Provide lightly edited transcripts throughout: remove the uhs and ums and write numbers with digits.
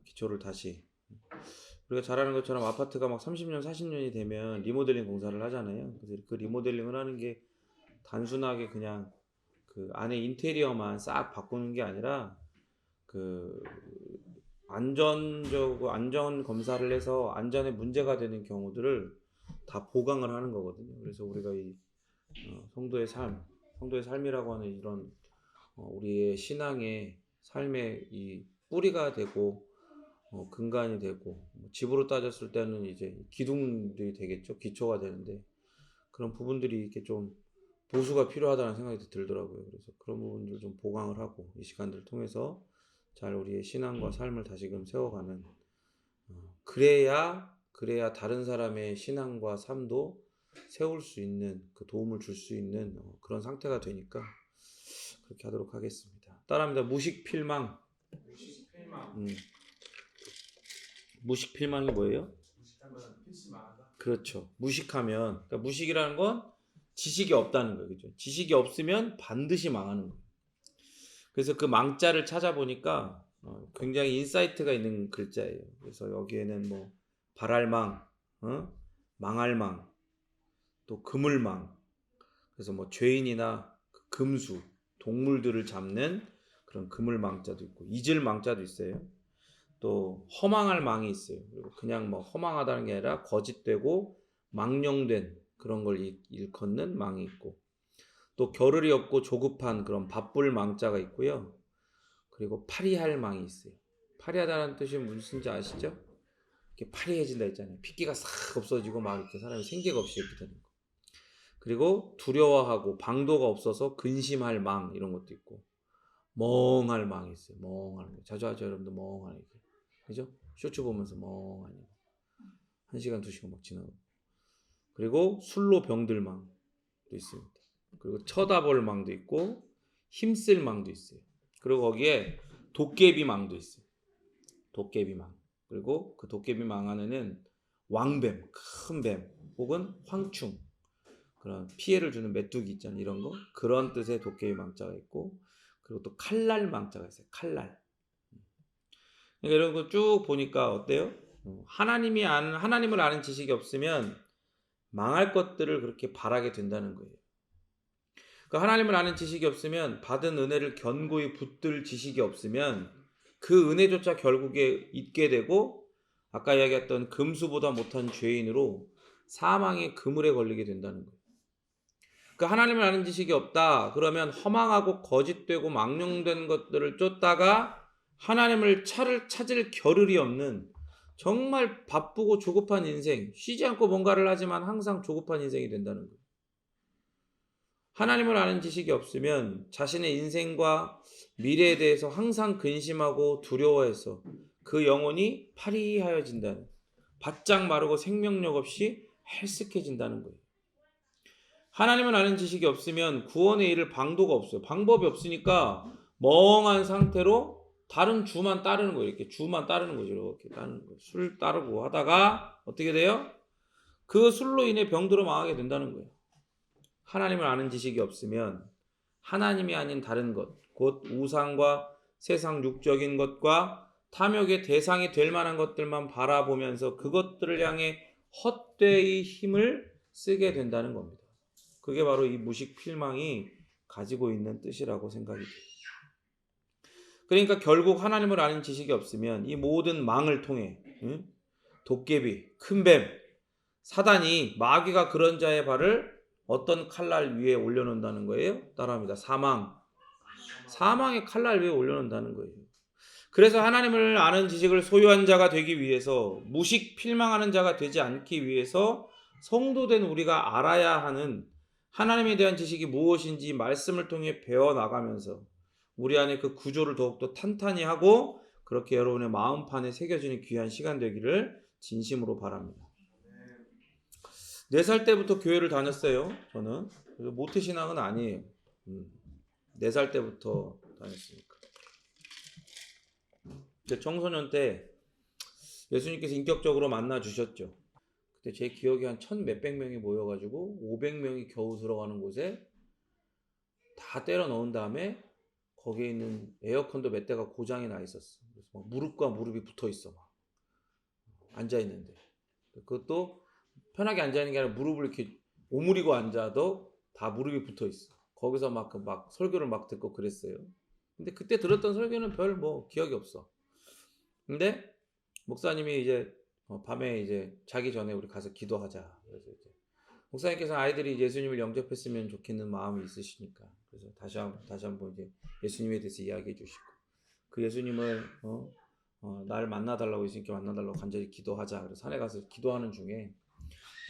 기초를 다시. 우리가 잘 아는 것처럼 아파트가 막 30년, 40년이 되면 리모델링 공사를 하잖아요. 그래서 그 리모델링을 하는 게 단순하게 그냥 그 안에 인테리어만 싹 바꾸는 게 아니라 그 안전 검사를 해서 안전에 문제가 되는 경우들을 다 보강을 하는 거거든요. 그래서 우리가 이 성도의 삶이라고 하는 이런 우리의 신앙의 삶의 이 뿌리가 되고 근간이 되고 집으로 따졌을 때는 이제 기둥들이 되겠죠. 기초가 되는데 그런 부분들이 이렇게 좀 보수가 필요하다는 생각이 들더라고요. 그래서 그런 부분들 좀 보강을 하고 이 시간들을 통해서 잘 우리의 신앙과 삶을 다시금 세워가는 그래야 다른 사람의 신앙과 삶도 세울 수 있는 그 도움을 줄 수 있는 그런 상태가 되니까 그렇게 하도록 하겠습니다. 따라합니다. 무식필망. 무식필망. 무식필망이 뭐예요? 무식하면 필시 망한다. 그렇죠. 무식하면 그러니까 무식이라는 건 지식이 없다는 거예요. 그죠? 지식이 없으면 반드시 망하는 거예요. 그래서 그 망자를 찾아보니까 굉장히 인사이트가 있는 글자예요. 그래서 여기에는 뭐 발할망, 망할망, 또 그물망. 그래서 뭐 죄인이나 금수, 동물들을 잡는 그런 그물망자도 있고 잊을망자도 있어요. 또 허망할 망이 있어요. 그리고 그냥 뭐 허망하다는 게 아니라 거짓되고 망령된 그런 걸 일컫는 망이 있고 또 겨를이 없고 조급한 그런 바쁠 망자가 있고요. 그리고 파리할 망이 있어요. 파리하다는 뜻이 무슨지 아시죠? 이렇게 파리해진다 했잖아요. 핏기가 싹 없어지고 막 이렇게 사람이 생기가 없이 이렇게 되는 거. 그리고 두려워하고 방도가 없어서 근심할 망 이런 것도 있고 멍할 망이 있어요. 멍할 망. 자주 하죠 여러분들 멍하게. 그죠? 쇼츠 보면서 멍하니 1시간 2시간 막 지나고 그리고 술로 병들 망도 있습니다. 그리고 쳐다볼 망도 있고 힘쓸 망도 있어요. 그리고 거기에 도깨비 망도 있어요. 도깨비 망. 그리고 그 도깨비 망 안에는 왕뱀, 큰 뱀 혹은 황충 그런 피해를 주는 메뚜기 있잖아요. 이런 거 그런 뜻의 도깨비 망자가 있고 그리고 또 칼날 망자가 있어요. 칼날. 그러니까 이런 거 쭉 보니까 어때요? 하나님을 아는 지식이 없으면 망할 것들을 그렇게 바라게 된다는 거예요. 그러니까 하나님을 아는 지식이 없으면 받은 은혜를 견고히 붙들 지식이 없으면 그 은혜조차 결국에 잊게 되고 아까 이야기했던 금수보다 못한 죄인으로 사망의 그물에 걸리게 된다는 거예요. 그러니까 하나님을 아는 지식이 없다. 그러면 허망하고 거짓되고 망령된 것들을 쫓다가 하나님을 찾을 겨를이 없는 정말 바쁘고 조급한 인생, 쉬지 않고 뭔가를 하지만 항상 조급한 인생이 된다는 거예요. 하나님을 아는 지식이 없으면 자신의 인생과 미래에 대해서 항상 근심하고 두려워해서 그 영혼이 파리하여진다는, 바짝 마르고 생명력 없이 헬쓱해진다는 거예요. 하나님을 아는 지식이 없으면 구원에 이를 방도가 없어요. 방법이 없으니까 멍한 상태로 다른 주만 따르는 거예요. 이렇게 주만 따르는 거죠. 이렇게 따르는 거예요. 술 따르고 하다가 어떻게 돼요? 그 술로 인해 병들어 망하게 된다는 거예요. 하나님을 아는 지식이 없으면 하나님이 아닌 다른 것, 곧 우상과 세상 육적인 것과 탐욕의 대상이 될 만한 것들만 바라보면서 그것들을 향해 헛되이 힘을 쓰게 된다는 겁니다. 그게 바로 이 무식필망이 가지고 있는 뜻이라고 생각이 돼요. 그러니까 결국 하나님을 아는 지식이 없으면 이 모든 망을 통해 도깨비, 큰뱀, 사단이 마귀가 그런 자의 발을 어떤 칼날 위에 올려놓는다는 거예요? 따라합니다. 사망의 칼날 위에 올려놓는다는 거예요. 그래서 하나님을 아는 지식을 소유한 자가 되기 위해서 무식필망하는 자가 되지 않기 위해서 성도된 우리가 알아야 하는 하나님에 대한 지식이 무엇인지 말씀을 통해 배워나가면서 우리 안에 그 구조를 더욱더 탄탄히 하고 그렇게 여러분의 마음판에 새겨지는 귀한 시간 되기를 진심으로 바랍니다. 4살 때부터 교회를 다녔어요. 저는. 그래서 모태신앙은 아니에요. 4살 때부터 다녔으니까. 청소년 때 예수님께서 인격적으로 만나 주셨죠. 그때 제 기억에 한 1,000몇백 명이 모여가지고 500명이 겨우 들어가는 곳에 다 때려 넣은 다음에 거기에 있는 에어컨도 몇 대가 고장이 나 있었어. 그래서 막 무릎과 무릎이 붙어 있어. 막 앉아 있는데 그것도 편하게 앉아 있는 게 아니라 무릎을 이렇게 오므리고 앉아도 다 무릎이 붙어 있어. 거기서 막 설교를 막 듣고 그랬어요. 근데 그때 들었던 설교는 별 뭐 기억이 없어. 근데 목사님이 이제 밤에 이제 자기 전에 우리 가서 기도하자. 그래서 이제 목사님께서 아이들이 예수님을 영접했으면 좋겠는 마음이 있으시니까 그래서 다시 한번 이제 예수님에 대해서 이야기해 주시고 그 예수님을 나를 만나달라고 예수님께 만나달라고 간절히 기도하자. 그래서 산에 가서 기도하는 중에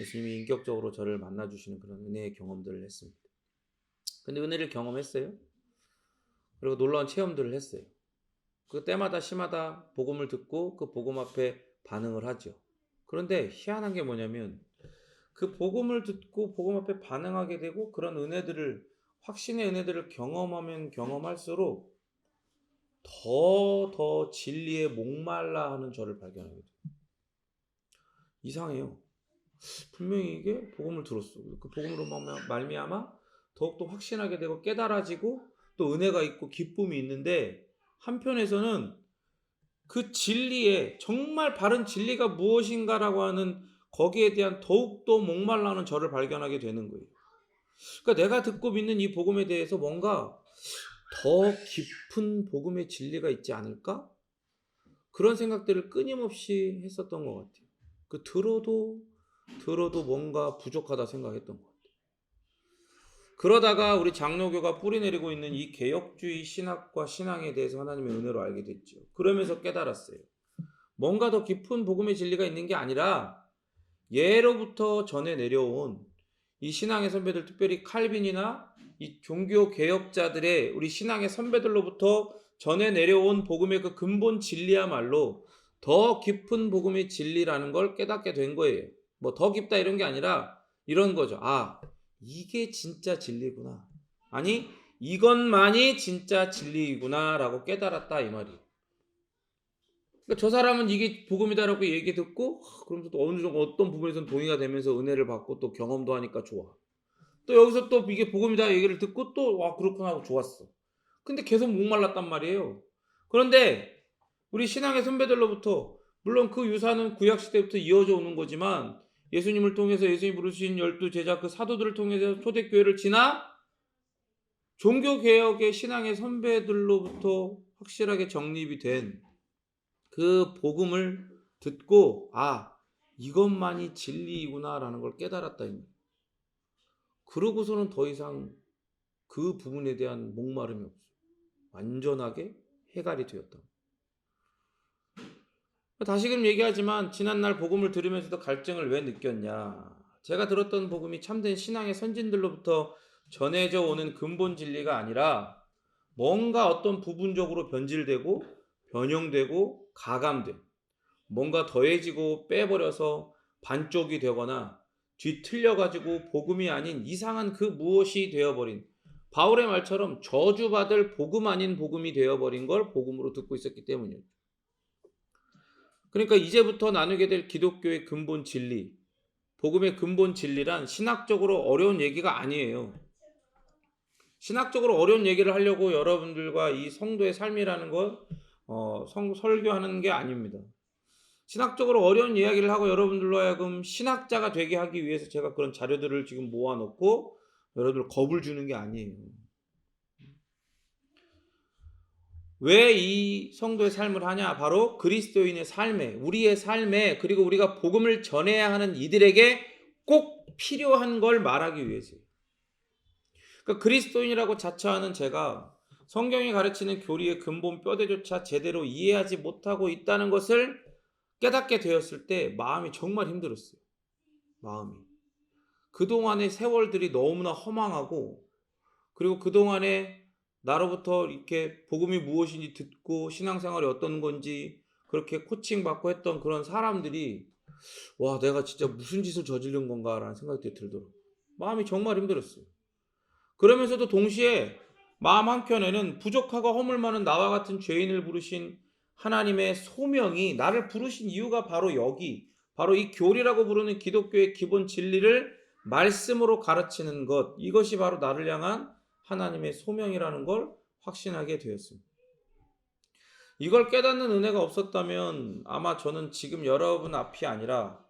예수님이 인격적으로 저를 만나주시는 그런 은혜의 경험들을 했습니다. 근데 은혜를 경험했어요. 그리고 놀라운 체험들을 했어요. 그 때마다 시마다 복음을 듣고 그 복음 앞에 반응을 하죠. 그런데 희한한 게 뭐냐면 그 복음을 듣고 복음 앞에 반응하게 되고 그런 은혜들을 확신의 은혜들을 경험하면 경험할수록 더 진리에 목말라 하는 저를 발견하게 돼요. 이상해요. 분명히 이게 복음을 들었어. 그 복음으로 말미암아 더욱더 확신하게 되고 깨달아지고 또 은혜가 있고 기쁨이 있는데 한편에서는 그 진리에 정말 바른 진리가 무엇인가라고 하는 거기에 대한 더욱더 목말라하는 저를 발견하게 되는 거예요. 그러니까 내가 듣고 믿는 이 복음에 대해서 뭔가 더 깊은 복음의 진리가 있지 않을까? 그런 생각들을 끊임없이 했었던 것 같아요. 그 들어도 뭔가 부족하다 생각했던 것 같아요. 그러다가 우리 장로교가 뿌리내리고 있는 이 개혁주의 신학과 신앙에 대해서 하나님의 은혜로 알게 됐죠. 그러면서 깨달았어요. 뭔가 더 깊은 복음의 진리가 있는 게 아니라 예로부터 전해 내려온 이 신앙의 선배들, 특별히 칼빈이나 이 종교 개혁자들의 우리 신앙의 선배들로부터 전해 내려온 복음의 그 근본 진리야말로 더 깊은 복음의 진리라는 걸 깨닫게 된 거예요. 뭐 더 깊다 이런 게 아니라 이런 거죠. 아, 이게 진짜 진리구나. 아니, 이것만이 진짜 진리이구나 라고 깨달았다 이 말이에요. 그러니까 저 사람은 이게 복음이다라고 얘기 듣고 그러면서 또 어느 정도 어떤 부분에서는 동의가 되면서 은혜를 받고 또 경험도 하니까 좋아. 또 여기서 또 이게 복음이다 얘기를 듣고 또 와 그렇구나 하고 좋았어. 근데 계속 목말랐단 말이에요. 그런데 우리 신앙의 선배들로부터 물론 그 유산은 구약시대부터 이어져 오는 거지만 예수님을 통해서 예수님이 부르신 12제자 그 사도들을 통해서 초대교회를 지나 종교개혁의 신앙의 선배들로부터 확실하게 정립이 된 그 복음을 듣고 아 이것만이 진리이구나라는 걸 깨달았다. 그러고서는 더 이상 그 부분에 대한 목마름이 없어요. 완전하게 해갈이 되었다. 다시금 얘기하지만 지난날 복음을 들으면서도 갈증을 왜 느꼈냐. 제가 들었던 복음이 참된 신앙의 선진들로부터 전해져 오는 근본 진리가 아니라 뭔가 어떤 부분적으로 변질되고 변형되고 가감된 뭔가 더해지고 빼버려서 반쪽이 되거나 뒤틀려가지고 복음이 아닌 이상한 그 무엇이 되어버린 바울의 말처럼 저주받을 복음 아닌 복음이 되어버린 걸 복음으로 듣고 있었기 때문이에요. 그러니까 이제부터 나누게 될 기독교의 근본 진리, 복음의 근본 진리란 신학적으로 어려운 얘기가 아니에요. 신학적으로 어려운 얘기를 하려고 여러분들과 이 성도의 삶이라는 것 설교하는 게 아닙니다. 신학적으로 어려운 이야기를 하고 여러분들로 하여금 신학자가 되게 하기 위해서 제가 그런 자료들을 지금 모아놓고 여러분들 겁을 주는 게 아니에요. 왜 이 성도의 삶을 하냐? 바로 그리스도인의 삶에, 우리의 삶에, 그리고 우리가 복음을 전해야 하는 이들에게 꼭 필요한 걸 말하기 위해서예요. 그러니까 그리스도인이라고 자처하는 제가 성경이 가르치는 교리의 근본 뼈대조차 제대로 이해하지 못하고 있다는 것을 깨닫게 되었을 때 마음이 정말 힘들었어요. 마음이. 그동안의 세월들이 너무나 허망하고 그리고 그동안에 나로부터 이렇게 복음이 무엇인지 듣고 신앙생활이 어떤 건지 그렇게 코칭받고 했던 그런 사람들이 와 내가 진짜 무슨 짓을 저지른 건가라는 생각이 들더라고요. 마음이 정말 힘들었어요. 그러면서도 동시에 마음 한켠에는 부족하고 허물 많은 나와 같은 죄인을 부르신 하나님의 소명이 나를 부르신 이유가 바로 여기 바로 이 교리라고 부르는 기독교의 기본 진리를 말씀으로 가르치는 것 이것이 바로 나를 향한 하나님의 소명이라는 걸 확신하게 되었습니다. 이걸 깨닫는 은혜가 없었다면 아마 저는 지금 여러분 앞이 아니라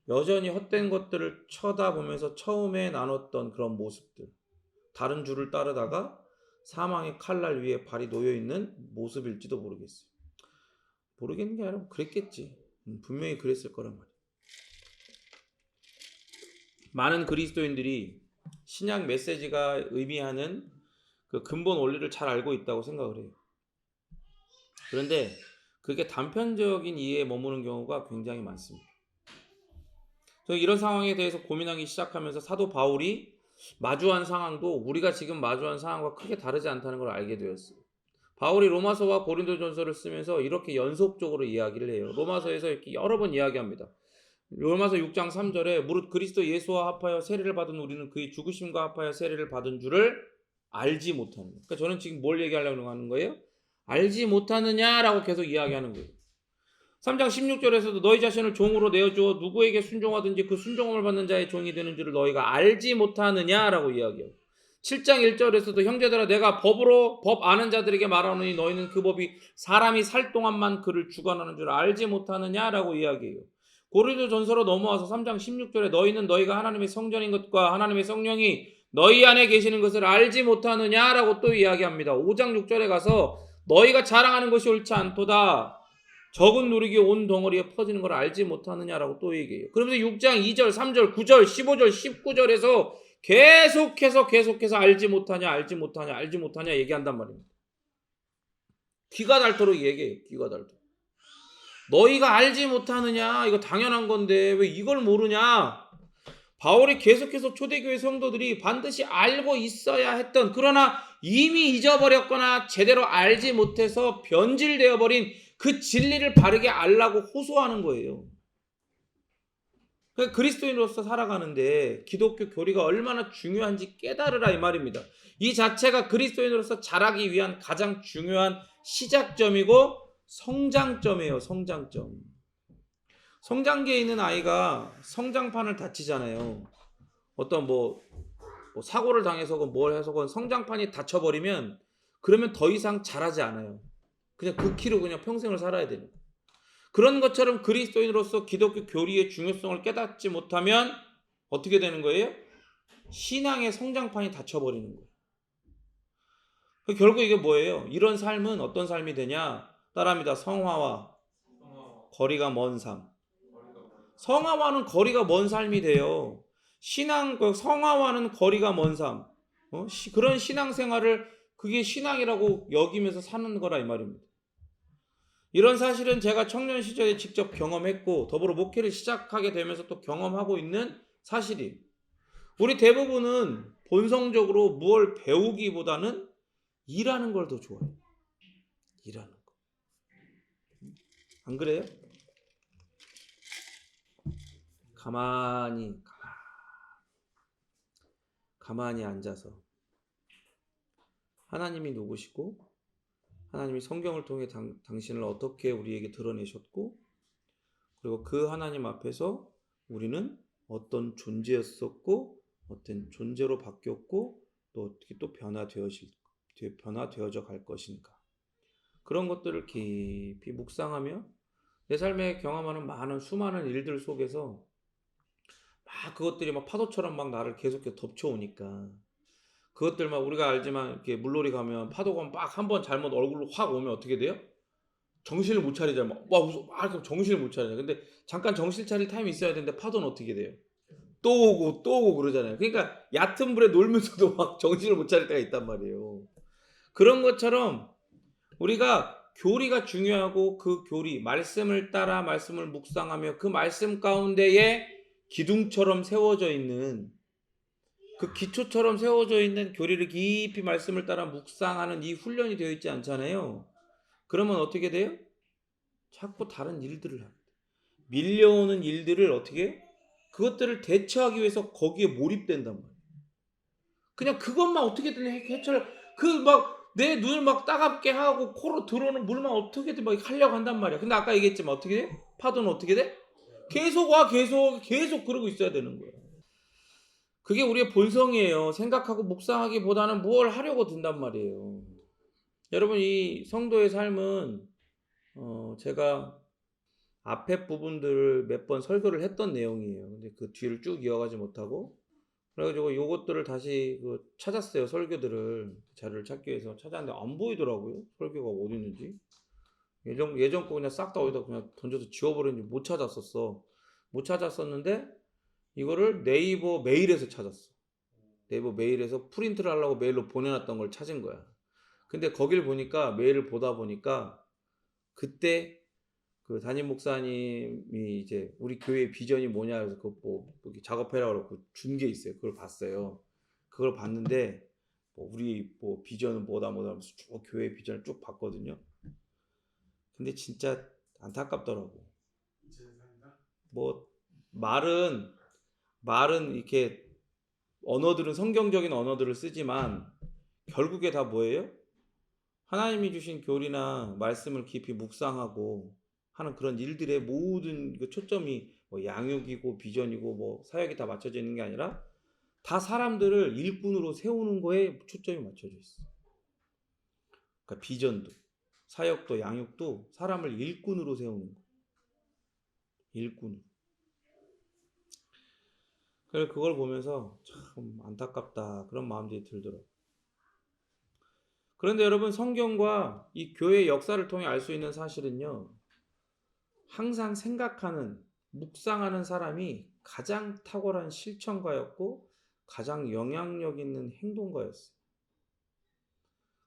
여전히 헛된 것들을 쳐다보면서 처음에 나눴던 그런 모습들, 다른 줄을 따르다가 사망의 칼날 위에 발이 놓여있는 모습일지도 모르겠어요. 모르겠는 게 아니라 그랬겠지. 분명히 그랬을 거란 말이에요. 많은 그리스도인들이 신약 메시지가 의미하는 그 근본 원리를 잘 알고 있다고 생각을 해요. 그런데 그게 단편적인 이해에 머무는 경우가 굉장히 많습니다. 저는 이런 상황에 대해서 고민하기 시작하면서 사도 바울이 마주한 상황도 우리가 지금 마주한 상황과 크게 다르지 않다는 걸 알게 되었어요. 바울이 로마서와 고린도전서를 쓰면서 이렇게 연속적으로 이야기를 해요. 로마서에서 이렇게 여러 번 이야기합니다. 로마서 6장 3절에 무릇 그리스도 예수와 합하여 세례를 받은 우리는 그의 죽으심과 합하여 세례를 받은 줄을 알지 못하는 거예요. 그러니까 저는 지금 뭘 얘기하려고 하는 거예요? 알지 못하느냐라고 계속 이야기하는 거예요. 3장 16절에서도 너희 자신을 종으로 내어주어 누구에게 순종하든지 그 순종함을 받는 자의 종이 되는 줄을 너희가 알지 못하느냐라고 이야기해요. 7장 1절에서도 형제들아 내가 법 아는 자들에게 말하노니 너희는 그 법이 사람이 살 동안만 그를 주관하는 줄 알지 못하느냐라고 이야기해요. 고린도전서로 넘어와서 3장 16절에 너희는 너희가 하나님의 성전인 것과 하나님의 성령이 너희 안에 계시는 것을 알지 못하느냐라고 또 이야기합니다. 5장 6절에 가서 너희가 자랑하는 것이 옳지 않도다. 적은 누리기 온 덩어리에 퍼지는 걸 알지 못하느냐라고 또 얘기해요. 그러면서 6장 2절, 3절, 9절, 15절, 19절에서 계속해서 알지 못하냐 얘기한단 말입니다. 귀가 닳도록 얘기해요. 귀가 닳도록. 너희가 알지 못하느냐? 이거 당연한 건데 왜 이걸 모르냐? 바울이 계속해서 초대교회 성도들이 반드시 알고 있어야 했던, 그러나 이미 잊어버렸거나 제대로 알지 못해서 변질되어 버린 그 진리를 바르게 알라고 호소하는 거예요. 그리스도인으로서 살아가는데 기독교 교리가 얼마나 중요한지 깨달으라 이 말입니다. 이 자체가 그리스도인으로서 자라기 위한 가장 중요한 시작점이고 성장점이에요. 성장점. 성장기에 있는 아이가 성장판을 다치잖아요. 어떤 뭐 사고를 당해서건 뭘 해서건 성장판이 다쳐버리면 그러면 더 이상 자라지 않아요. 그냥 그 키로 그냥 평생을 살아야 되는. 그런 것처럼 그리스도인으로서 기독교 교리의 중요성을 깨닫지 못하면 어떻게 되는 거예요? 신앙의 성장판이 닫혀버리는 거예요. 결국 이게 뭐예요? 이런 삶은 어떤 삶이 되냐? 따라합니다. 성화와 거리가 먼 삶. 성화와는 거리가 먼 삶이 돼요. 성화와는 거리가 먼 삶. 그런 신앙생활을 그게 신앙이라고 여기면서 사는 거라 이 말입니다. 이런 사실은 제가 청년 시절에 직접 경험했고 더불어 목회를 시작하게 되면서 또 경험하고 있는 사실이에요. 우리 대부분은 본성적으로 무엇을 배우기보다는 일하는 걸 더 좋아해요. 일하는 거. 안 그래요? 가만히 앉아서 하나님이 누구시고 하나님이 성경을 통해 당신을 어떻게 우리에게 드러내셨고 그리고 그 하나님 앞에서 우리는 어떤 존재였었고 어떤 존재로 바뀌었고 또 어떻게 또 변화되어져 갈 것인가, 그런 것들을 깊이 묵상하며 내 삶에 경험하는 수많은 일들 속에서 그것들이 파도처럼 나를 계속 덮쳐오니까 그것들 우리가 알지만 이렇게 물놀이 가면 파도가 한번 잘못 얼굴로 확 오면 어떻게 돼요? 정신을 못 차리잖아요. 이렇게 정신을 못 차리잖아요. 근데 잠깐 정신 차릴 타임이 있어야 되는데 파도는 어떻게 돼요? 또 오고 그러잖아요. 그러니까 얕은 물에 놀면서도 정신을 못 차릴 때가 있단 말이에요. 그런 것처럼 우리가 교리가 중요하고 그 교리, 말씀을 따라 말씀을 묵상하며 그 말씀 가운데에 기둥처럼 세워져 있는 그 기초처럼 세워져 있는 교리를 깊이 말씀을 따라 묵상하는 이 훈련이 되어 있지 않잖아요. 그러면 어떻게 돼요? 자꾸 다른 일들을 합니다. 밀려오는 일들을 어떻게 그것들을 대처하기 위해서 거기에 몰입된단 말이에요. 그냥 그것만 어떻게든 해결, 내 눈을 따갑게 하고 코로 들어오는 물만 어떻게든 하려고 한단 말이야. 근데 아까 얘기했지만 어떻게 돼? 파도는 어떻게 돼? 계속 그러고 있어야 되는 거예요. 그게 우리의 본성이에요. 생각하고 묵상하기보다는 뭘 하려고 든단 말이에요. 여러분 이 성도의 삶은 제가 앞에 부분들을 몇 번 설교를 했던 내용이에요. 근데 그 뒤를 쭉 이어가지 못하고 그래가지고 요것들을 다시 찾았어요. 설교들을 자료를 찾기 위해서 찾았는데 안 보이더라고요. 설교가 어디 있는지. 예전 거 그냥 싹 다 어디다 그냥 던져서 지워버렸는지 못 찾았었어. 못 찾았었는데 이거를 네이버 메일에서 찾았어. 네이버 메일에서 프린트를 하려고 메일로 보내놨던 걸 찾은 거야. 근데 거길 보니까 메일을 보다 보니까 그때 그 담임 목사님이 이제 우리 교회의 비전이 뭐냐 해서 그뭐 작업해라 그러고 준 게 있어요. 그걸 봤어요. 그걸 봤는데 우리 비전은 뭐다 하면서 쭉 교회의 비전을 쭉 봤거든요. 근데 진짜 안타깝더라고. 뭐 말은 이렇게 언어들은 성경적인 언어들을 쓰지만 결국에 다 뭐예요? 하나님이 주신 교리나 말씀을 깊이 묵상하고 하는 그런 일들의 모든 그 초점이 뭐 양육이고 비전이고 뭐 사역이 다 맞춰져 있는 게 아니라 다 사람들을 일꾼으로 세우는 거에 초점이 맞춰져 있어. 그러니까 비전도 사역도 양육도 사람을 일꾼으로 세우는 거. 일꾼으로. 그래서 그걸 보면서 참 안타깝다 그런 마음들이 들더라고요. 그런데 여러분 성경과 이 교회의 역사를 통해 알 수 있는 사실은요. 항상 생각하는 묵상하는 사람이 가장 탁월한 실천가였고 가장 영향력 있는 행동가였어요.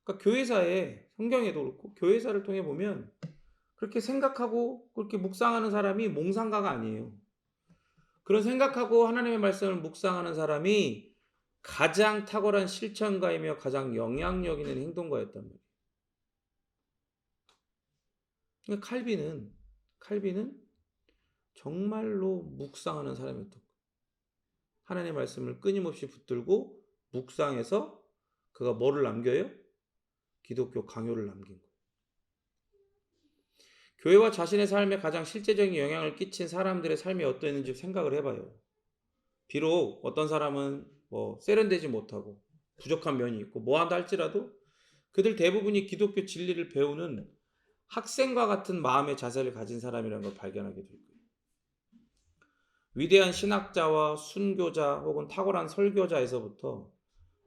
그러니까 교회사에 성경에도 그렇고 교회사를 통해 보면 그렇게 생각하고 그렇게 묵상하는 사람이 몽상가가 아니에요. 그런 생각하고 하나님의 말씀을 묵상하는 사람이 가장 탁월한 실천가이며 가장 영향력 있는 행동가였단 말이에요. 그러니까 칼빈은 정말로 묵상하는 사람이었던 거예요. 하나님의 말씀을 끊임없이 붙들고 묵상해서 그가 뭐를 남겨요? 기독교 강요를 남긴 거예요. 교회와 자신의 삶에 가장 실제적인 영향을 끼친 사람들의 삶이 어떠했는지 생각을 해봐요. 비록 어떤 사람은 세련되지 못하고 부족한 면이 있고 뭐한다 할지라도 그들 대부분이 기독교 진리를 배우는 학생과 같은 마음의 자세를 가진 사람이라는 걸 발견하게 될 거예요. 위대한 신학자와 순교자 혹은 탁월한 설교자에서부터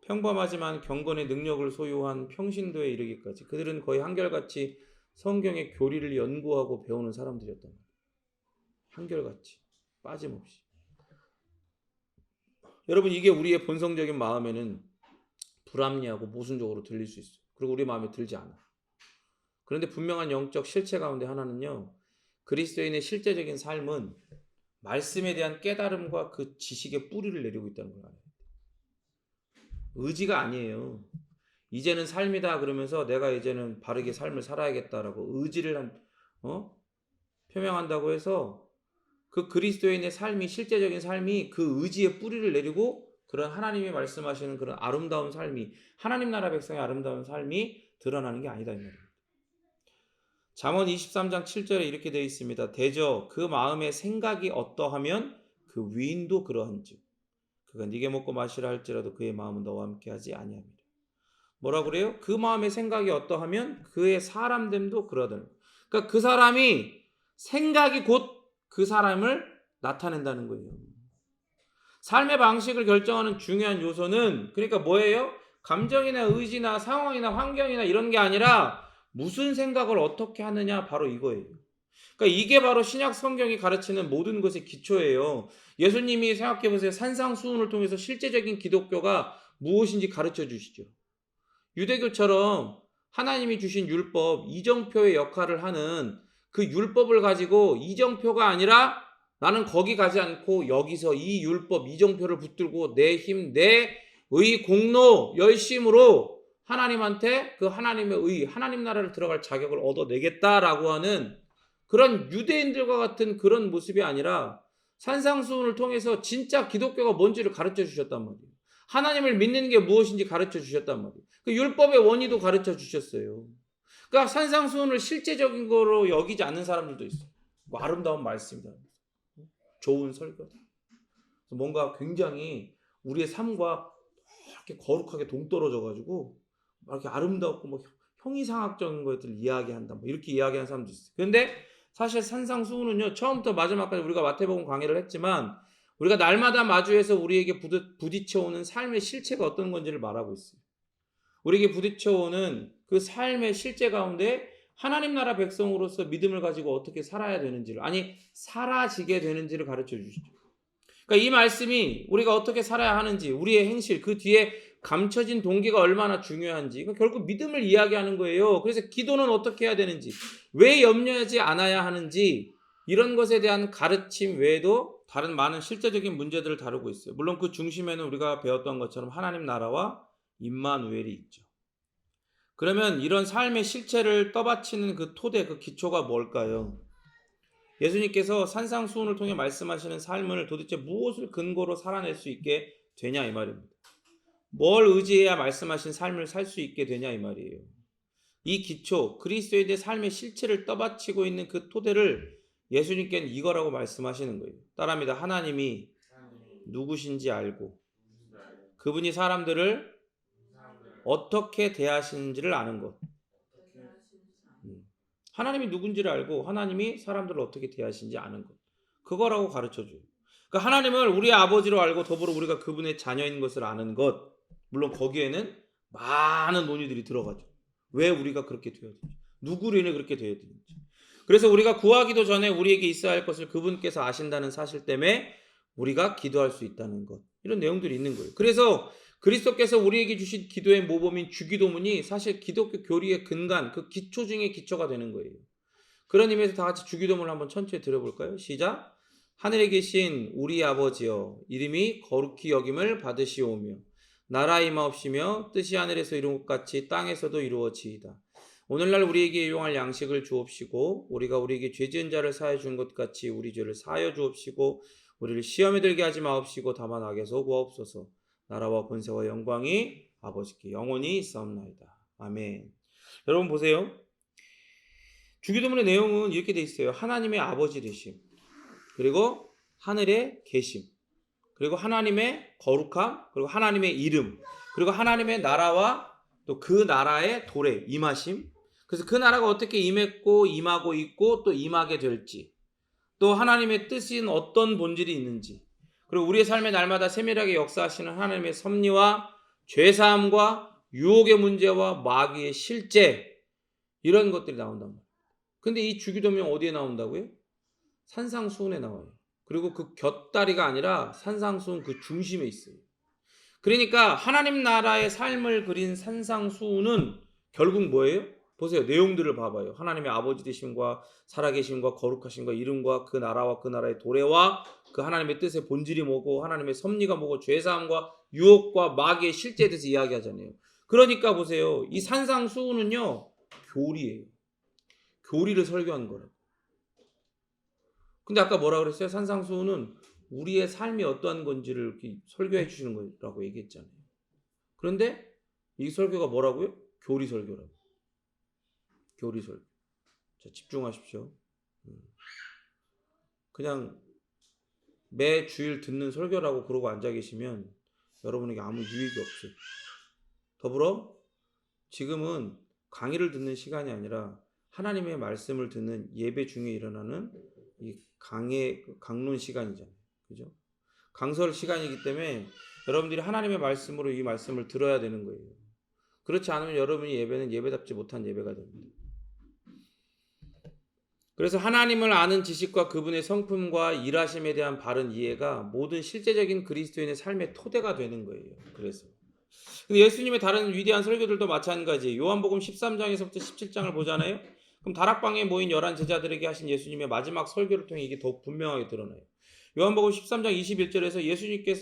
평범하지만 경건의 능력을 소유한 평신도에 이르기까지 그들은 거의 한결같이 성경의 교리를 연구하고 배우는 사람들이었단 말이에요. 한결같이 빠짐없이. 여러분 이게 우리의 본성적인 마음에는 불합리하고 모순적으로 들릴 수 있어요. 그리고 우리 마음에 들지 않아. 그런데 분명한 영적 실체 가운데 하나는요. 그리스도인의 실제적인 삶은 말씀에 대한 깨달음과 그 지식의 뿌리를 내리고 있다는 걸 알아요. 의지가 아니에요. 이제는 삶이다 그러면서 내가 이제는 바르게 삶을 살아야겠다라고 의지를 표명한다고 해서 그 그리스도인의 삶이 실제적인 삶이 그 의지의 뿌리를 내리고 그런 하나님이 말씀하시는 그런 아름다운 삶이 하나님 나라 백성의 아름다운 삶이 드러나는 게 아니다 이 말입니다. 잠언 23장 7절에 이렇게 되어 있습니다. 대저 그 마음의 생각이 어떠하면 그 위인도 그러한즉 그가 네게 먹고 마시라 할지라도 그의 마음은 너와 함께하지 아니함이라. 뭐라 그래요? 그 마음의 생각이 어떠하면 그의 사람됨도 그러더라. 그러니까 그 사람이 생각이 곧 그 사람을 나타낸다는 거예요. 삶의 방식을 결정하는 중요한 요소는 그러니까 뭐예요? 감정이나 의지나 상황이나 환경이나 이런 게 아니라 무슨 생각을 어떻게 하느냐 바로 이거예요. 그러니까 이게 바로 신약 성경이 가르치는 모든 것의 기초예요. 예수님이 생각해 보세요. 산상수훈을 통해서 실제적인 기독교가 무엇인지 가르쳐 주시죠. 유대교처럼 하나님이 주신 율법, 이정표의 역할을 하는 그 율법을 가지고 이정표가 아니라 나는 거기 가지 않고 여기서 이 율법, 이정표를 붙들고 내 힘, 내 의 공로, 열심으로 하나님한테 그 하나님의 의, 하나님 나라를 들어갈 자격을 얻어내겠다라고 하는 그런 유대인들과 같은 그런 모습이 아니라 산상수훈을 통해서 진짜 기독교가 뭔지를 가르쳐 주셨단 말이에요. 하나님을 믿는 게 무엇인지 가르쳐 주셨단 말이에요. 그 율법의 원리도 가르쳐 주셨어요. 그러니까 산상수훈을 실제적인 거로 여기지 않는 사람들도 있어요. 뭐 아름다운 말씀이다. 좋은 설교다. 뭔가 굉장히 우리의 삶과 이렇게 거룩하게 동떨어져 가지고 막 이렇게 아름답고 막 형이상학적인 것들을 이야기한다. 뭐 이렇게 이야기하는 사람도 있어요. 그런데 사실 산상수훈은요, 처음부터 마지막까지 우리가 마태복음 강의를 했지만 우리가 날마다 마주해서 우리에게 부딪혀오는 삶의 실체가 어떤 건지를 말하고 있어요. 우리에게 부딪혀오는 그 삶의 실제 가운데 하나님 나라 백성으로서 믿음을 가지고 어떻게 살아야 되는지를, 아니 살아지게 되는지를 가르쳐 주시죠. 그러니까 이 말씀이 우리가 어떻게 살아야 하는지, 우리의 행실, 그 뒤에 감춰진 동기가 얼마나 중요한지, 그러니까 결국 믿음을 이야기하는 거예요. 그래서 기도는 어떻게 해야 되는지, 왜 염려하지 않아야 하는지, 이런 것에 대한 가르침 외에도 다른 많은 실제적인 문제들을 다루고 있어요. 물론 그 중심에는 우리가 배웠던 것처럼 하나님 나라와 임마누엘이 있죠. 그러면 이런 삶의 실체를 떠받치는 그 토대, 그 기초가 뭘까요? 예수님께서 산상수훈을 통해 말씀하시는 삶을 도대체 무엇을 근거로 살아낼 수 있게 되냐 이 말입니다. 뭘 의지해야 말씀하신 삶을 살 수 있게 되냐 이 말이에요. 이 기초, 그리스도에 대해 삶의 실체를 떠받치고 있는 그 토대를 예수님께는 이거라고 말씀하시는 거예요. 따라합니다. 하나님이 누구신지 알고 그분이 사람들을 어떻게 대하시는지를 아는 것. 하나님이 누군지를 알고 하나님이 사람들을 어떻게 대하시는지 아는 것. 그거라고 가르쳐줘요. 그러니까 하나님을 우리의 아버지로 알고 더불어 우리가 그분의 자녀인 것을 아는 것. 물론 거기에는 많은 논의들이 들어가죠. 왜 우리가 그렇게 되어야 되는지, 누구로 인해 그렇게 되어야 되는지. 그래서 우리가 구하기도 전에 우리에게 있어야 할 것을 그분께서 아신다는 사실 때문에 우리가 기도할 수 있다는 것. 이런 내용들이 있는 거예요. 그래서 그리스도께서 우리에게 주신 기도의 모범인 주기도문이 사실 기독교 교리의 근간, 그 기초 중의 기초가 되는 거예요. 그런 의미에서 다 같이 주기도문을 한번 천천히 들어볼까요? 시작. 하늘에 계신 우리 아버지여, 이름이 거룩히 여김을 받으시오며 나라 임하옵시며 뜻이 하늘에서 이룬 것 같이 땅에서도 이루어지이다. 오늘날 우리에게 일용할 양식을 주옵시고 우리가 우리에게 죄 지은 자를 사하여 준 것 같이 우리 죄를 사하여 주옵시고 우리를 시험에 들게 하지 마옵시고 다만 악에서 구하옵소서. 나라와 권세와 영광이 아버지께 영원히 있사옵나이다. 아멘. 여러분 보세요. 주기도문의 내용은 이렇게 돼 있어요. 하나님의 아버지 되심, 그리고 하늘에 계심, 그리고 하나님의 거룩함, 그리고 하나님의 이름, 그리고 하나님의 나라와 또 그 나라의 도래, 임하심. 그래서 그 나라가 어떻게 임했고 임하고 있고 또 임하게 될지, 또 하나님의 뜻인 어떤 본질이 있는지, 그리고 우리의 삶의 날마다 세밀하게 역사하시는 하나님의 섭리와 죄사함과 유혹의 문제와 마귀의 실제, 이런 것들이 나온단 말이에요. 근데 이 주기도문 어디에 나온다고요? 산상수훈에 나와요. 그리고 그 곁다리가 아니라 산상수훈 그 중심에 있어요. 그러니까 하나님 나라의 삶을 그린 산상수훈은 결국 뭐예요? 보세요. 내용들을 봐봐요. 하나님의 아버지 되심과 살아계심과 거룩하심과 이름과 그 나라와 그 나라의 도래와 그 하나님의 뜻의 본질이 뭐고 하나님의 섭리가 뭐고 죄사함과 유혹과 마귀의 실제에 대해서 이야기하잖아요. 그러니까 보세요. 이 산상수훈은요, 교리예요. 교리를 설교한 거라고. 근데 아까 뭐라 그랬어요? 산상수훈은 우리의 삶이 어떠한 건지를 이렇게 설교해 주시는 거라고 얘기했잖아요. 그런데 이 설교가 뭐라고요? 교리 설교라고. 교리 설교. 자, 집중하십시오. 그냥 매 주일 듣는 설교라고 그러고 앉아 계시면 여러분에게 아무 유익이 없어요. 더불어 지금은 강의를 듣는 시간이 아니라 하나님의 말씀을 듣는 예배 중에 일어나는 이 강론 시간이잖아요. 그죠? 강설 시간이기 때문에 여러분들이 하나님의 말씀으로 이 말씀을 들어야 되는 거예요. 그렇지 않으면 여러분이 예배는 예배답지 못한 예배가 됩니다. 그래서 하나님을 아는 지식과 그분의 성품과 일하심에 대한 바른 이해가 모든 실제적인 그리스도인의 삶의 토대가 되는 거예요. 그래서 근데 예수님의 다른 위대한 설교들도 마찬가지예요. 요한복음 13장에서부터 17장을 보잖아요. 그럼 다락방에 모인 11 제자들에게 하신 예수님의 마지막 설교를 통해 이게 더욱 분명하게 드러나요. 요한복음 13장 21절에서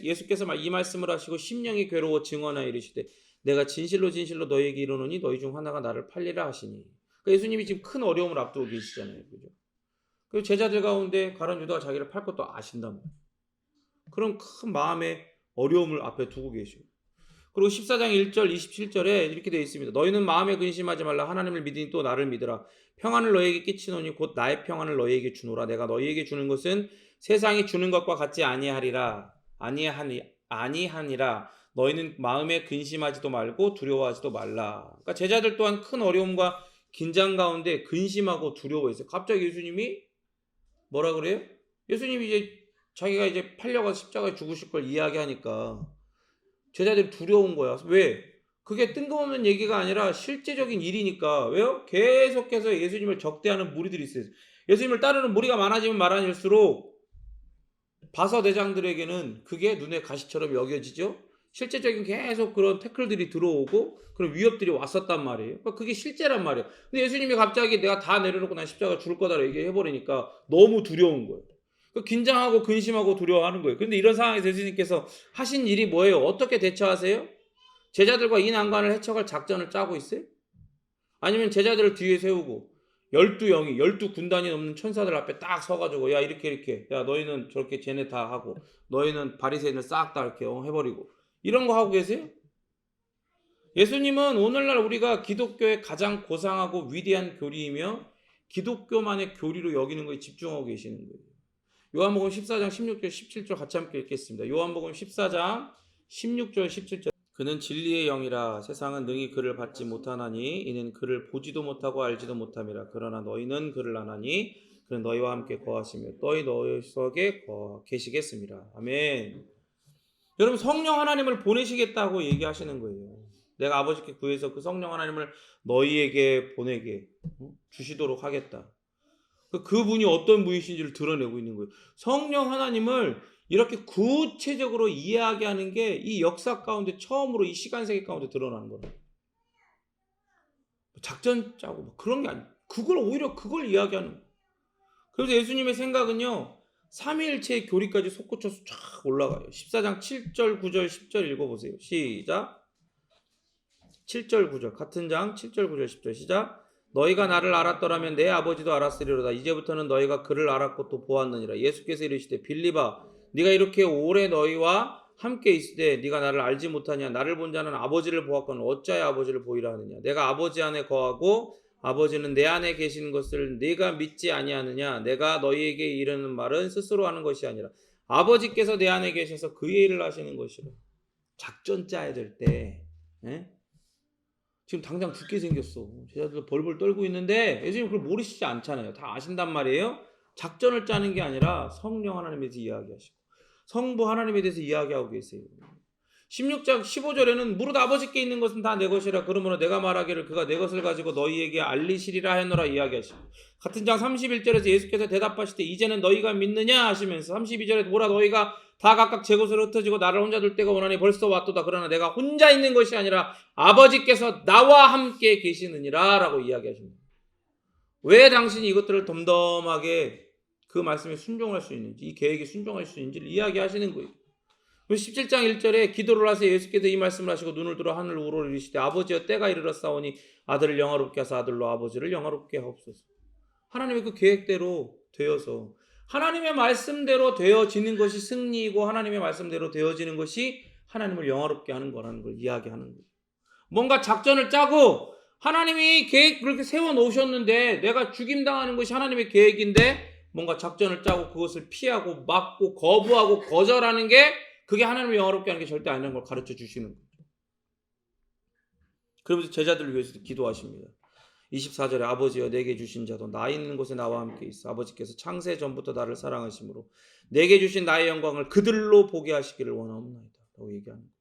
예수께서 이 말씀을 하시고 심령이 괴로워 증언하여 이르시되 내가 진실로 진실로 너희에게 이르노니 너희 중 하나가 나를 팔리라 하시니. 그러니까 예수님이 지금 큰 어려움을 앞두고 계시잖아요. 그죠? 그리고 제자들 가운데 가룟 유다가 자기를 팔 것도 아신단 말이에요. 그런 큰 마음의 어려움을 앞에 두고 계시고. 그리고 14장 1절 27절에 이렇게 되어 있습니다. 너희는 마음에 근심하지 말라. 하나님을 믿으니 또 나를 믿으라. 평안을 너희에게 끼치노니 곧 나의 평안을 너희에게 주노라. 내가 너희에게 주는 것은 세상이 주는 것과 같지 아니하니라. 너희는 마음에 근심하지도 말고 두려워하지도 말라. 그러니까 제자들 또한 큰 어려움과 긴장 가운데 근심하고 두려워했어요. 갑자기 예수님이 뭐라 그래요? 예수님이 이제 자기가 이제 팔려가서 십자가에 죽으실 걸 이야기하니까 제자들이 두려운 거야. 왜? 그게 뜬금없는 얘기가 아니라 실제적인 일이니까. 왜요? 계속해서 예수님을 적대하는 무리들이 있어요. 예수님을 따르는 무리가 많아지면 많아질수록 바서대장들에게는 그게 눈에 가시처럼 여겨지죠. 실제적인 계속 그런 태클들이 들어오고 그런 위협들이 왔었단 말이에요. 그러니까 그게 실제란 말이에요. 근데 예수님이 갑자기 내가 다 내려놓고 난 십자가 죽을 거다 얘기해버리니까 너무 두려운 거예요. 긴장하고 근심하고 두려워하는 거예요. 그런데 이런 상황에서 예수님께서 하신 일이 뭐예요? 어떻게 대처하세요? 제자들과 이 난관을 해쳐갈 작전을 짜고 있어요? 아니면 제자들을 뒤에 세우고 12영이 12군단이 넘는 천사들 앞에 딱 서가지고 야 이렇게 야 너희는 저렇게 쟤네 다 하고 너희는 바리새인을 싹 다 이렇게 해버리고 이런 거 하고 계세요? 예수님은 오늘날 우리가 기독교의 가장 고상하고 위대한 교리이며 기독교만의 교리로 여기는 거에 집중하고 계시는 거예요. 요한복음 14장 16절 17절 같이 함께 읽겠습니다. 요한복음 14장 16절 17절 그는 진리의 영이라 세상은 능히 그를 받지 못하나니 이는 그를 보지도 못하고 알지도 못함이라. 그러나 너희는 그를 아나니 그는 너희와 함께 거하시며 너희 속에 계시겠습니다. 아멘. 여러분 성령 하나님을 보내시겠다고 얘기하시는 거예요. 내가 아버지께 구해서 그 성령 하나님을 너희에게 보내게 주시도록 하겠다. 그분이 어떤 분이신지를 드러내고 있는 거예요. 성령 하나님을 이렇게 구체적으로 이해하게 하는 게 이 역사 가운데 처음으로 이 시간 세계 가운데 드러나는 거예요. 작전 짜고 뭐 그런 게 아니에요. 오히려 그걸 이야기하는 거예요. 그래서 예수님의 생각은요. 삼위일체의 교리까지 솟구쳐서 쫙 올라가요. 14장 7절 9절 10절 읽어보세요. 시작. 7절 9절 같은 장 7절 9절 10절 시작. 너희가 나를 알았더라면 내 아버지도 알았으리로다. 이제부터는 너희가 그를 알았고 또 보았느니라. 예수께서 이르시되 빌립아 네가 이렇게 오래 너희와 함께 있을 때 네가 나를 알지 못하냐. 나를 본 자는 아버지를 보았거늘 어찌하여 아버지를 보이라 하느냐. 내가 아버지 안에 거하고 아버지는 내 안에 계시는 것을 네가 믿지 아니하느냐. 내가 너희에게 이르는 말은 스스로 하는 것이 아니라 아버지께서 내 안에 계셔서 그의 일을 하시는 것이라. 작전 짜야 될 때 지금 당장 죽게 생겼어. 제자들 벌벌 떨고 있는데 예수님 그걸 모르시지 않잖아요. 다 아신단 말이에요. 작전을 짜는 게 아니라 성령 하나님에 대해서 이야기하시고 성부 하나님에 대해서 이야기하고 계세요. 16장 15절에는 무릇 아버지께 있는 것은 다 내 것이라. 그러므로 내가 말하기를 그가 내 것을 가지고 너희에게 알리시리라 하노라 이야기하시고 같은 장 31절에서 예수께서 대답하시되 이제는 너희가 믿느냐 하시면서 32절에 보라 너희가 다 각각 제 곳으로 흩어지고 나를 혼자 둘 때가 원하니 벌써 왔도다. 그러나 내가 혼자 있는 것이 아니라 아버지께서 나와 함께 계시느니라 라고 이야기하십니다. 왜 당신이 이것들을 덤덤하게 그 말씀에 순종할 수 있는지 이 계획에 순종할 수 있는지를 이야기하시는 거예요. 17장 1절에 기도를 하세요. 예수께서 이 말씀을 하시고 눈을 들어 하늘 우러러 이르시되 아버지여 때가 이르렀사오니 아들을 영화롭게 하사 아들로 아버지를 영화롭게 하옵소서. 하나님의 그 계획대로 되어서 하나님의 말씀대로 되어지는 것이 승리이고 하나님의 말씀대로 되어지는 것이 하나님을 영화롭게 하는 거라는 걸 이야기하는 거예요. 뭔가 작전을 짜고 하나님이 계획 그렇게 세워놓으셨는데 내가 죽임당하는 것이 하나님의 계획인데 뭔가 작전을 짜고 그것을 피하고 막고 거부하고 거절하는 게 그게 하나님을 영화롭게 하는 게 절대 아니라는 걸 가르쳐 주시는 거예요. 그러면서 제자들을 위해서도 기도하십니다. 24절에 아버지여 내게 주신 자도 나 있는 곳에 나와 함께 있어. 아버지께서 창세 전부터 나를 사랑하심으로 내게 주신 나의 영광을 그들로 보게 하시기를 원하옵나이다 라고 얘기하는 거예요.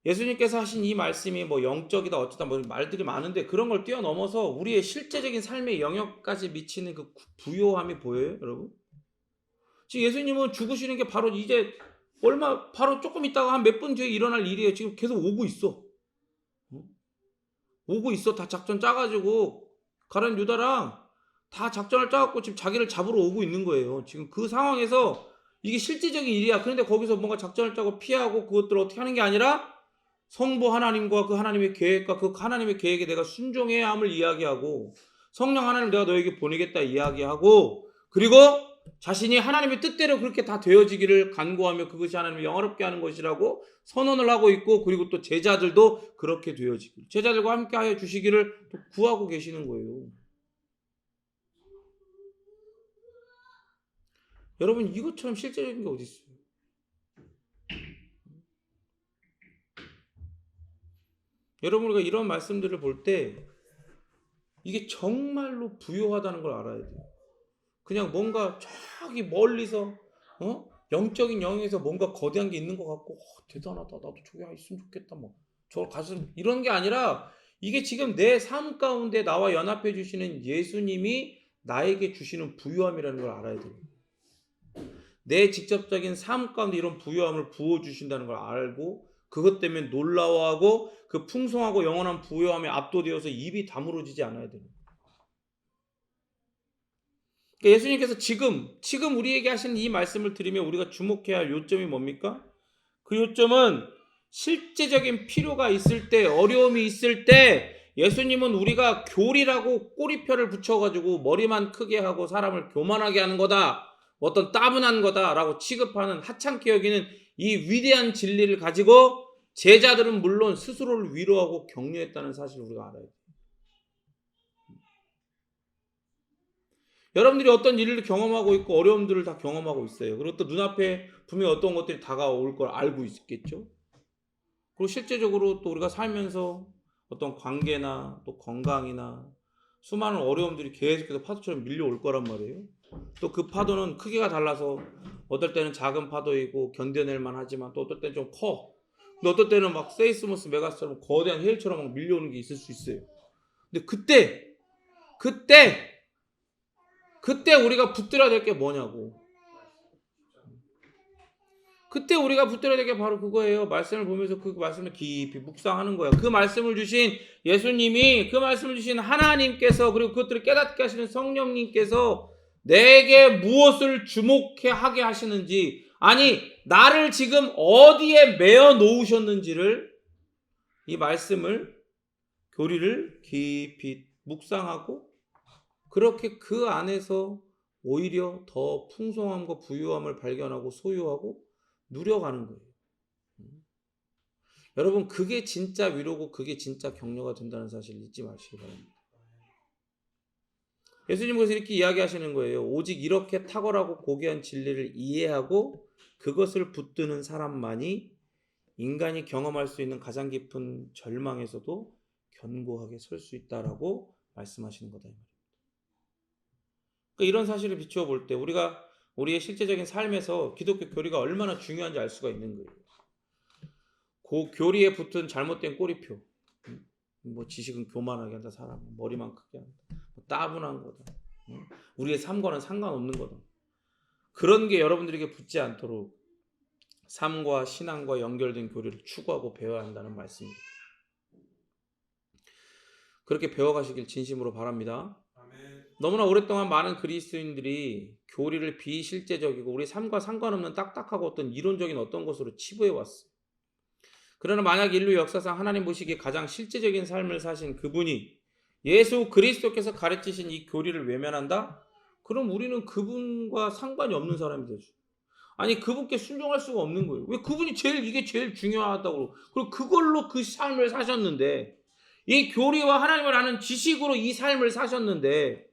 예수님께서 하신 이 말씀이 뭐 영적이다 어쩌다 뭐 말들이 많은데 그런 걸 뛰어넘어서 우리의 실제적인 삶의 영역까지 미치는 그 부요함이 보여요 여러분? 지금 예수님은 죽으시는 게 바로 이제 바로 조금 있다가 한 몇 분 뒤에 일어날 일이에요. 지금 계속 오고 있어. 오고 있어. 다 작전 짜가지고 가룟 유다랑 다 작전을 짜갖고 지금 자기를 잡으러 오고 있는 거예요. 지금 그 상황에서 이게 실제적인 일이야. 그런데 거기서 뭔가 작전을 짜고 피하고 그것들을 어떻게 하는 게 아니라 성부 하나님과 그 하나님의 계획과 그 하나님의 계획에 내가 순종해야 함을 이야기하고 성령 하나님 내가 너에게 보내겠다 이야기하고 그리고 자신이 하나님의 뜻대로 그렇게 다 되어지기를 간구하며 그것이 하나님을 영화롭게 하는 것이라고 선언을 하고 있고 그리고 또 제자들도 그렇게 되어지기를 제자들과 함께 하여 주시기를 또 구하고 계시는 거예요. 여러분 이것처럼 실제적인 게 어디 있어요? 여러분 우리가 이런 말씀들을 볼 때 이게 정말로 부요하다는 걸 알아야 돼요. 그냥 뭔가 저기 멀리서 영적인 영역에서 뭔가 거대한 게 있는 것 같고 대단하다 나도 저기 있으면 좋겠다 뭐 저걸 가슴 이런 게 아니라 이게 지금 내 삶 가운데 나와 연합해 주시는 예수님이 나에게 주시는 부요함이라는 걸 알아야 돼요. 내 직접적인 삶 가운데 이런 부요함을 부어주신다는 걸 알고 그것 때문에 놀라워하고 그 풍성하고 영원한 부요함에 압도되어서 입이 다물어지지 않아야 돼요. 그러니까 예수님께서 지금 우리에게 하시는 이 말씀을 들으면 우리가 주목해야 할 요점이 뭡니까? 그 요점은 실제적인 필요가 있을 때 어려움이 있을 때 예수님은 우리가 교리라고 꼬리표를 붙여가지고 머리만 크게 하고 사람을 교만하게 하는 거다. 어떤 따분한 거다라고 취급하는 하찮게 여기는 이 위대한 진리를 가지고 제자들은 물론 스스로를 위로하고 격려했다는 사실을 우리가 알아야 돼요. 여러분들이 어떤 일을 경험하고 있고 어려움들을 다 경험하고 있어요. 그리고 또 눈앞에 분명히 어떤 것들이 다가올 걸 알고 있겠죠. 그리고 실제적으로 또 우리가 살면서 어떤 관계나 또 건강이나 수많은 어려움들이 계속해서 파도처럼 밀려올 거란 말이에요. 또 그 파도는 크기가 달라서 어떨 때는 작은 파도이고 견뎌낼 만하지만 또 어떨 때는 좀 커. 근데 어떨 때는 막 세이스모스 메가스처럼 거대한 해일처럼 막 밀려오는 게 있을 수 있어요. 근데 그때 우리가 붙들어야 될 게 뭐냐고. 그때 우리가 붙들어야 될 게 바로 그거예요. 말씀을 보면서 그 말씀을 깊이 묵상하는 거예요. 그 말씀을 주신 예수님이, 그 말씀을 주신 하나님께서, 그리고 그것들을 깨닫게 하시는 성령님께서 내게 무엇을 주목해 하게 하시는지, 아니 나를 지금 어디에 매어 놓으셨는지를, 이 말씀을, 교리를 깊이 묵상하고 그렇게 그 안에서 오히려 더 풍성함과 부유함을 발견하고 소유하고 누려가는 거예요. 여러분 그게 진짜 위로고 그게 진짜 격려가 된다는 사실 잊지 마시기 바랍니다. 예수님께서 이렇게 이야기하시는 거예요. 오직 이렇게 탁월하고 고귀한 진리를 이해하고 그것을 붙드는 사람만이 인간이 경험할 수 있는 가장 깊은 절망에서도 견고하게 설 수 있다라고 말씀하시는 거다. 그러니까 이런 사실을 비추어 볼 때 우리가 우리의 실제적인 삶에서 기독교 교리가 얼마나 중요한지 알 수가 있는 거예요. 그 교리에 붙은 잘못된 꼬리표, 뭐 지식은 교만하게 한다, 사람 머리만 크게 한다, 뭐 따분한 거다, 우리의 삶과는 상관없는 거다. 그런 게 여러분들에게 붙지 않도록 삶과 신앙과 연결된 교리를 추구하고 배워야 한다는 말씀입니다. 그렇게 배워가시길 진심으로 바랍니다. 너무나 오랫동안 많은 그리스도인들이 교리를 비실제적이고 우리 삶과 상관없는 딱딱하고 어떤 이론적인 어떤 것으로 치부해 왔어요. 그러나 만약 인류 역사상 하나님 보시기에 가장 실제적인 삶을 사신 그분이 예수 그리스도께서 가르치신 이 교리를 외면한다? 그럼 우리는 그분과 상관이 없는 사람이 되죠. 아니 그분께 순종할 수가 없는 거예요. 왜? 그분이 이게 제일 중요하다고 그리고 그걸로 그 삶을 사셨는데, 이 교리와 하나님을 아는 지식으로 이 삶을 사셨는데,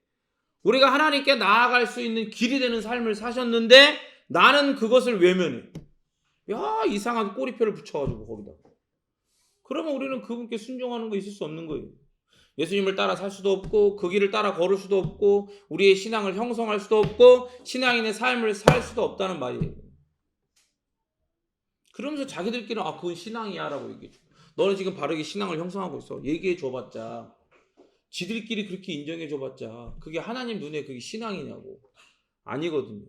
우리가 하나님께 나아갈 수 있는 길이 되는 삶을 사셨는데 나는 그것을 외면해. 야, 이상한 꼬리표를 붙여가지고 거기다. 그러면 우리는 그분께 순종하는 거 있을 수 없는 거예요. 예수님을 따라 살 수도 없고 그 길을 따라 걸을 수도 없고 우리의 신앙을 형성할 수도 없고 신앙인의 삶을 살 수도 없다는 말이에요. 그러면서 자기들끼리 그건 신앙이야 라고 얘기해 줘. 너는 지금 바르게 신앙을 형성하고 있어. 얘기해 줘봤자, 지들끼리 그렇게 인정해 줘봤자 그게 하나님 눈에 그게 신앙이냐고. 아니거든요.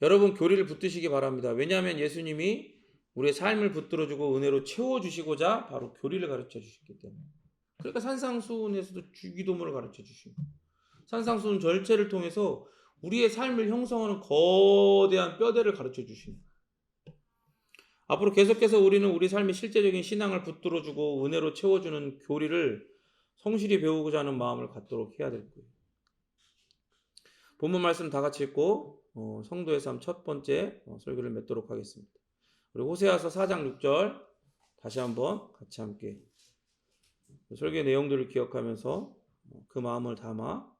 여러분 교리를 붙드시기 바랍니다. 왜냐하면 예수님이 우리의 삶을 붙들어주고 은혜로 채워주시고자 바로 교리를 가르쳐 주셨기 때문에. 그러니까 산상수훈에서도 주기도문을 가르쳐 주시고, 산상수훈 절체를 통해서 우리의 삶을 형성하는 거대한 뼈대를 가르쳐 주십니다. 앞으로 계속해서 우리는 우리 삶의 실제적인 신앙을 붙들어주고 은혜로 채워주는 교리를 성실히 배우고자 하는 마음을 갖도록 해야 될 거예요. 본문 말씀 다 같이 읽고 성도의 삶 첫 번째 설교를 맺도록 하겠습니다. 그리고 호세아서 4장 6절 다시 한번 같이 함께 설교의 내용들을 기억하면서 그 마음을 담아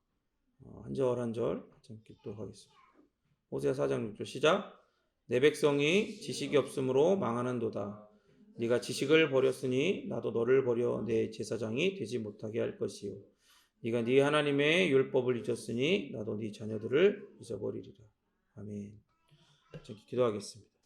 한 절 한 절 같이 함께 읽도록 하겠습니다. 호세아 4장 6절 시작. 내 백성이 지식이 없으므로 망하는도다. 네가 지식을 버렸으니 나도 너를 버려 내 제사장이 되지 못하게 할 것이요 네가 네 하나님의 율법을 잊었으니 나도 네 자녀들을 잊어버리리라. 아멘. 기도하겠습니다.